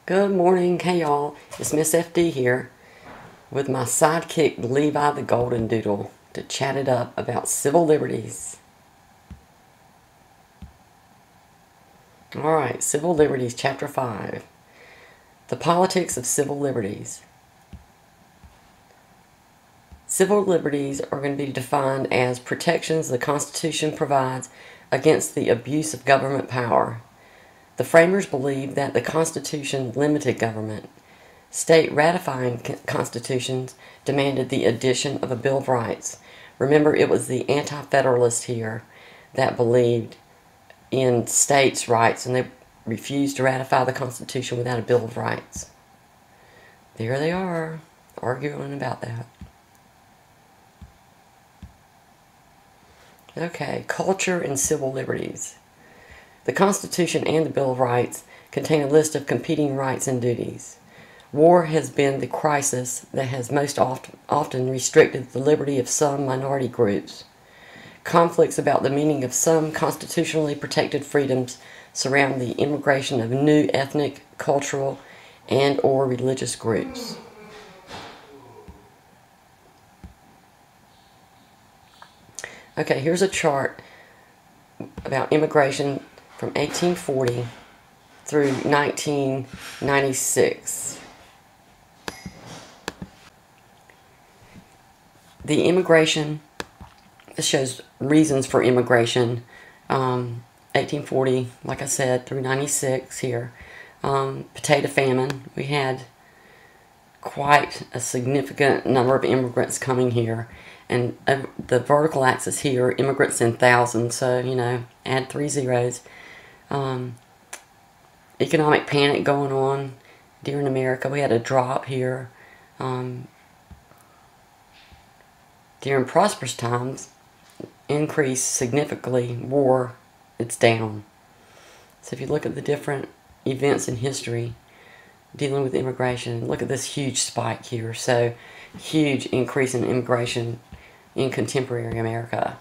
Good morning, hey y'all. It's Miss FD here with my sidekick Levi the Golden Doodle to chat it up about civil liberties. Alright, Civil Liberties, Chapter 5. The Politics of Civil Liberties. Civil liberties are going to be defined as protections the Constitution provides against the abuse of government power. The framers believed that the Constitution limited government. State ratifying constitutions demanded the addition of a Bill of Rights. Remember, it was the anti-federalists here that believed in states' rights, and they refused to ratify the Constitution without a Bill of Rights. There they are, arguing about that. Okay, culture and civil liberties. The Constitution and the Bill of Rights contain a list of competing rights and duties. War has been the crisis that has most often restricted the liberty of some minority groups. Conflicts about the meaning of some constitutionally protected freedoms surround the immigration of new ethnic, cultural, and/or religious groups. Okay, here's a chart about immigration from 1840 through 1996. The immigration, this shows reasons for immigration, 1840, like I said, through 96 here. Potato famine, we had quite a significant number of immigrants coming here. And the vertical axis here, immigrants in thousands, so, you know, add 3 zeros. Economic panic going on during America. We had a drop here. During prosperous times, increase significantly. War, it's down. So if you look at the different events in history dealing with immigration, look at this huge spike here. So, huge increase in immigration in contemporary America.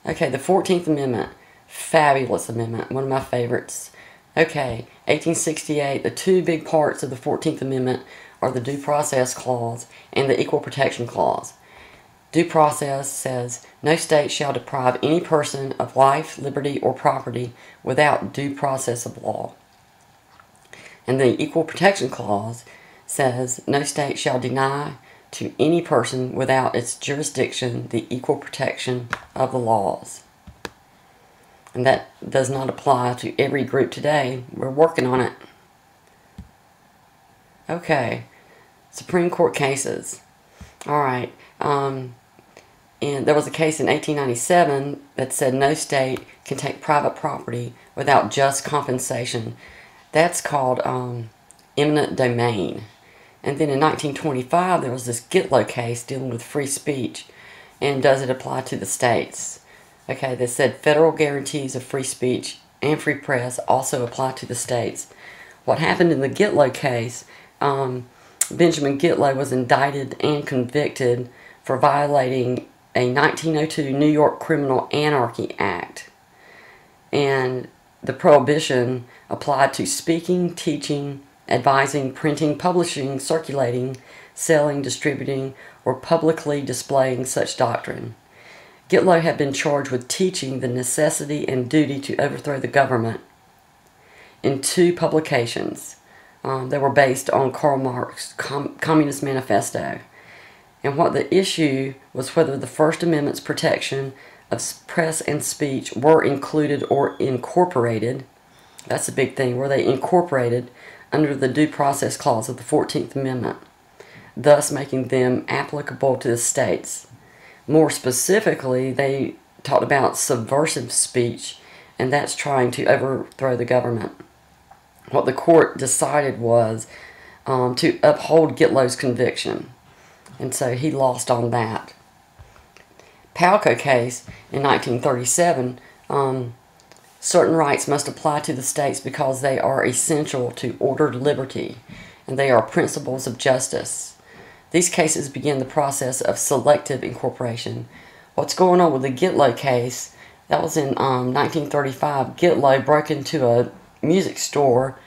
Okay, the 14th Amendment. Fabulous amendment. One of my favorites. Okay, 1868. The two big parts of the 14th Amendment are the Due Process Clause and the Equal Protection Clause. Due process says, no state shall deprive any person of life, liberty, or property without due process of law. And the Equal Protection Clause says, no state shall deny to any person without its jurisdiction the equal protection of the laws. And that does not apply to every group today. We're working on it. Okay, Supreme Court cases. Alright, and there was a case in 1897 that said no state can take private property without just compensation. That's called eminent domain. And then in 1925, there was this Gitlow case dealing with free speech. And does it apply to the states? Okay, they said federal guarantees of free speech and free press also apply to the states. What happened in the Gitlow case, Benjamin Gitlow was indicted and convicted for violating a 1902 New York Criminal Anarchy Act. And the prohibition applied to speaking, teaching, advising, printing, publishing, circulating, selling, distributing, or publicly displaying such doctrine. Gitlow had been charged with teaching the necessity and duty to overthrow the government in 2 publications. They were based on Karl Marx's Communist Manifesto. And what the issue was whether the First Amendment's protection of press and speech were included or incorporated. That's a big thing. Were they incorporated under the Due Process Clause of the 14th Amendment, thus making them applicable to the states? More specifically, they talked about subversive speech, and that's trying to overthrow the government. What the court decided was to uphold Gitlow's conviction, and so he lost on that. Palco case in 1937, certain rights must apply to the states because they are essential to ordered liberty, and they are principles of justice. These cases begin the process of selective incorporation. What's going on with the Gitlow case, that was in 1935. Gitlow broke into a music store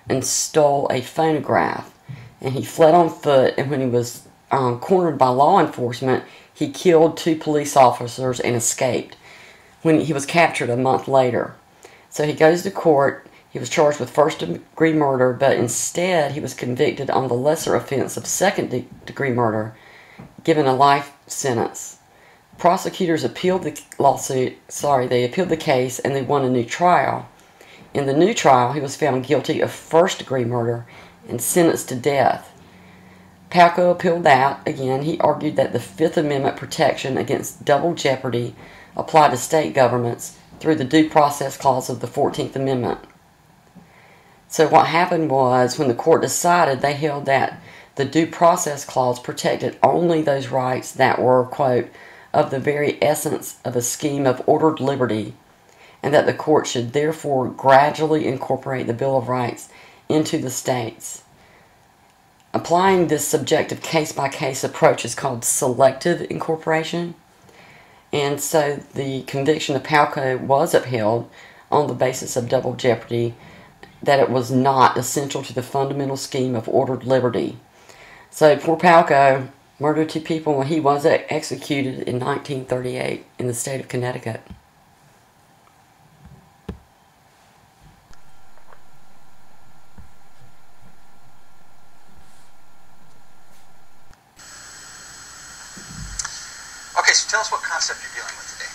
and stole a phonograph. And he fled on foot, and when he was cornered by law enforcement, he killed 2 police officers and escaped. When he was captured a month later. So he goes to court. He was charged with first-degree murder, but instead he was convicted on the lesser offense of second-degree murder, given a life sentence. Prosecutors appealed the case, and they won a new trial. In the new trial, he was found guilty of first-degree murder and sentenced to death. Palco appealed that. Again, he argued that the Fifth Amendment protection against double jeopardy applied to state governments through the Due Process Clause of the 14th Amendment. So what happened was, when the court decided, they held that the Due Process Clause protected only those rights that were, quote, of the very essence of a scheme of ordered liberty, and that the court should therefore gradually incorporate the Bill of Rights into the states. Applying this subjective case-by-case approach is called selective incorporation. And so the conviction of Palco was upheld on the basis of double jeopardy, that it was not essential to the fundamental scheme of ordered liberty. So poor Palco murdered 2 people when he was executed in 1938 in the state of Connecticut. Okay, so tell us what concept you're dealing with today.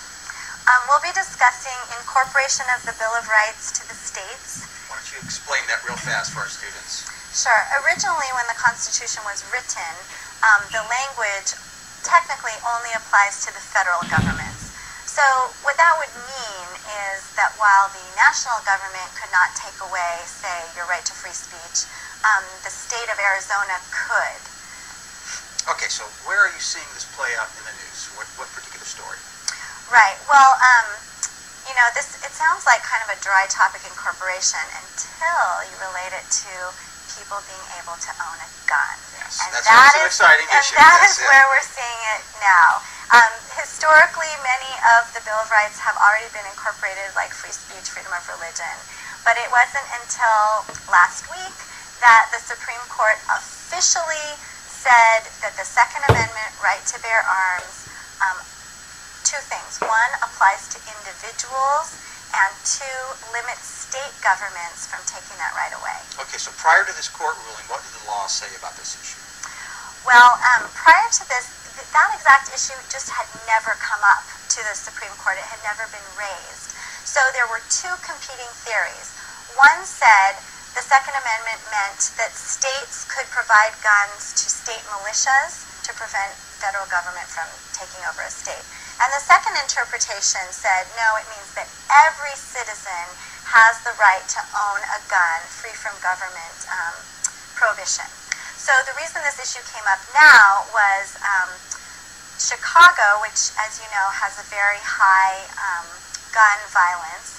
We'll be discussing incorporation of the Bill of Rights to the states. Why don't you explain that real fast for our students? Sure. Originally, when the Constitution was written, the language technically only applies to the federal governments. So what that would mean is that while the national government could not take away, say, your right to free speech, the state of Arizona could. Okay, so where are you seeing this play out in the news? What particular story? Right. Well, it sounds like kind of a dry topic, incorporation, until you relate it to people being able to own a gun. Yes, and that's an exciting issue. And that is where we're seeing it now. Historically, many of the Bill of Rights have already been incorporated, like free speech, freedom of religion. But it wasn't until last week that the Supreme Court officially said that the Second Amendment right to bear arms, 2 things. 1, applies to individuals, and 2, limits state governments from taking that right away. Okay, so prior to this court ruling, what did the law say about this issue? Well, prior to this, that exact issue just had never come up to the Supreme Court. It had never been raised. So there were 2 competing theories. One said the Second Amendment meant that states could provide guns to state militias to prevent federal government from taking over a state. And the second interpretation said, no, it means that every citizen has the right to own a gun free from government prohibition. So the reason this issue came up now was Chicago, which, as you know, has a very high gun violence,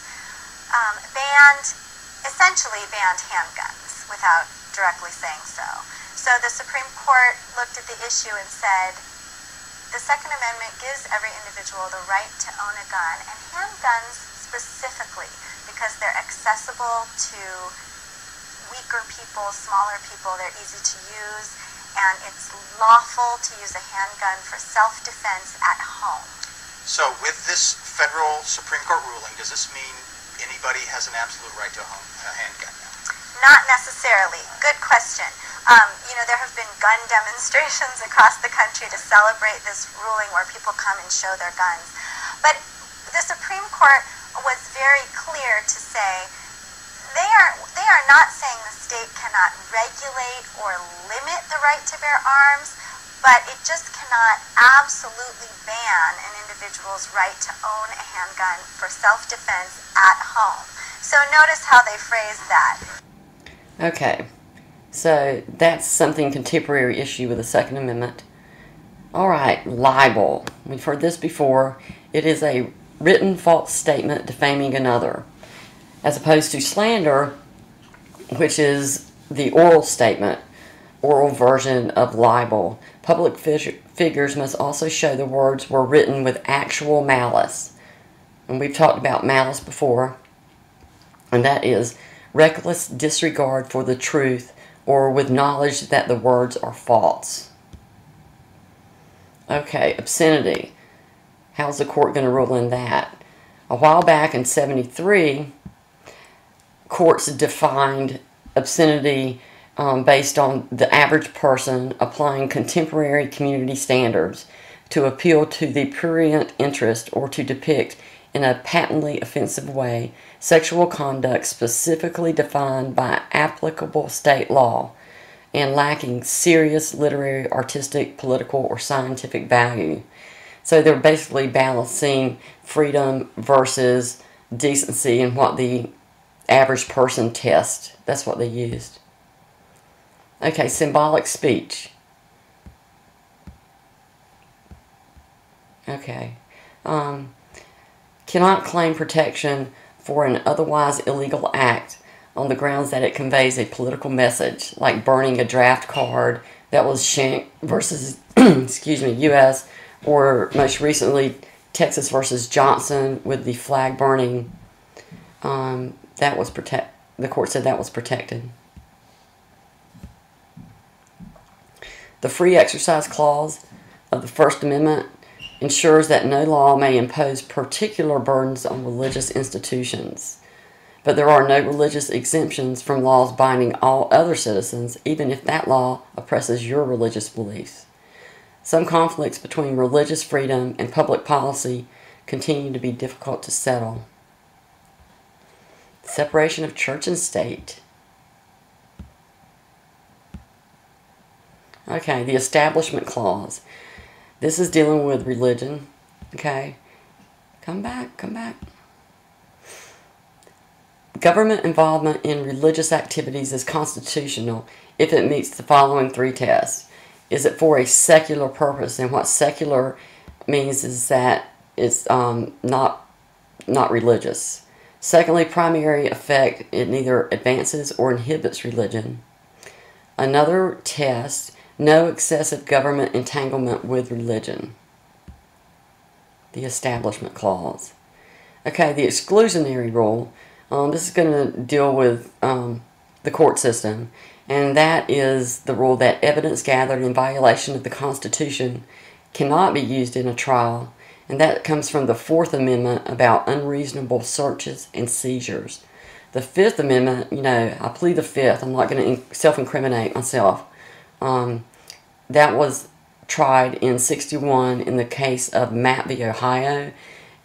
essentially banned handguns without directly saying so. So the Supreme Court looked at the issue and said, the Second Amendment gives every individual the right to own a gun, and handguns specifically, because they're accessible to weaker people, smaller people, they're easy to use, and it's lawful to use a handgun for self-defense at home. So with this federal Supreme Court ruling, does this mean anybody has an absolute right to own a handgun now? Not necessarily. Good question. There have been gun demonstrations across the country to celebrate this ruling where people come and show their guns. But the Supreme Court was very clear to say they are not saying the state cannot regulate or limit the right to bear arms, but it just cannot absolutely ban an individual's right to own a handgun for self-defense at home. So notice how they phrased that. Okay. So that's something contemporary issue with the Second Amendment. All right, libel. We've heard this before. It is a written false statement defaming another, as opposed to slander, which is the oral statement, oral version of libel. Public figures must also show the words were written with actual malice. And we've talked about malice before, and that is reckless disregard for the truth or with knowledge that the words are false. Okay, obscenity. How's the court going to rule in that? A while back in 73, courts defined obscenity based on the average person applying contemporary community standards to appeal to the prurient interest or to depict in a patently offensive way sexual conduct specifically defined by applicable state law and lacking serious literary, artistic, political, or scientific value. So they're basically balancing freedom versus decency and what the average person tests. That's what they used. Okay, symbolic speech. Okay. Cannot claim protection for an otherwise illegal act on the grounds that it conveys a political message, like burning a draft card. That was Schenck versus excuse me, U.S., or most recently Texas versus Johnson with the flag burning. That was the court said that was protected. The Free Exercise Clause of the First Amendment ensures that no law may impose particular burdens on religious institutions, but there are no religious exemptions from laws binding all other citizens, even if that law oppresses your religious beliefs. Some conflicts between religious freedom and public policy continue to be difficult to settle. Separation of church and state. Okay, the Establishment Clause. This is dealing with religion. Okay, come back. Government involvement in religious activities is constitutional if it meets the following three tests. Is it for a secular purpose? And what secular means is that it's not religious. Secondly, primary effect, it neither advances or inhibits religion. Another test, no excessive government entanglement with religion. The Establishment Clause. Okay, the exclusionary rule. This is going to deal with the court system, and that is the rule that evidence gathered in violation of the Constitution cannot be used in a trial, and that comes from the Fourth Amendment about unreasonable searches and seizures. The Fifth Amendment, I plead the Fifth. I'm not going to self-incriminate myself. That was tried in 61 in the case of Matt v. Ohio,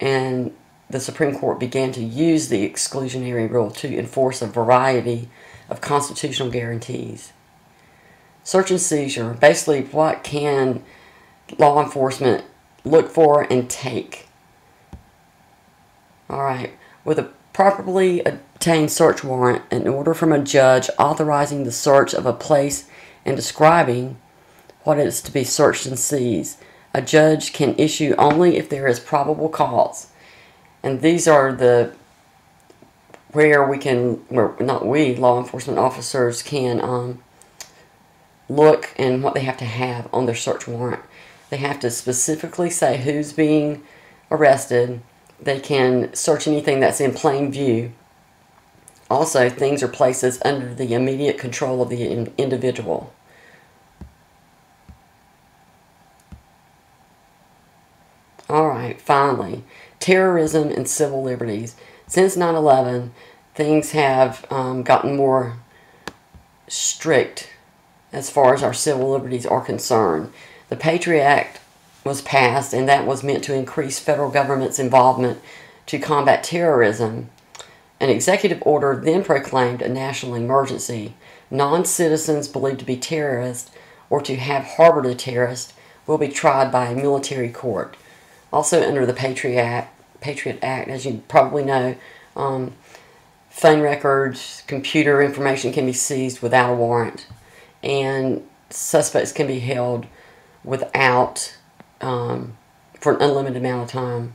and the Supreme Court began to use the exclusionary rule to enforce a variety of constitutional guarantees. Search and seizure. Basically, what can law enforcement look for and take? Alright, with a properly obtained search warrant, an order from a judge authorizing the search of a place and describing what is to be searched and seized, a judge can issue only if there is probable cause. And these are where law enforcement officers can look and what they have to have on their search warrant. They have to specifically say who's being arrested. They can search anything that's in plain view. Also, things or places under the immediate control of the individual. Alright, finally, terrorism and civil liberties. Since 9/11, things have gotten more strict as far as our civil liberties are concerned. The Patriot Act was passed, and that was meant to increase federal government's involvement to combat terrorism. An executive order then proclaimed a national emergency. Non-citizens believed to be terrorists or to have harbored a terrorist will be tried by a military court. Also under the Patriot Act, as you probably know, phone records, computer information can be seized without a warrant, and suspects can be held without for an unlimited amount of time.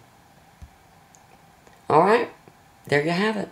Alright, there you have it.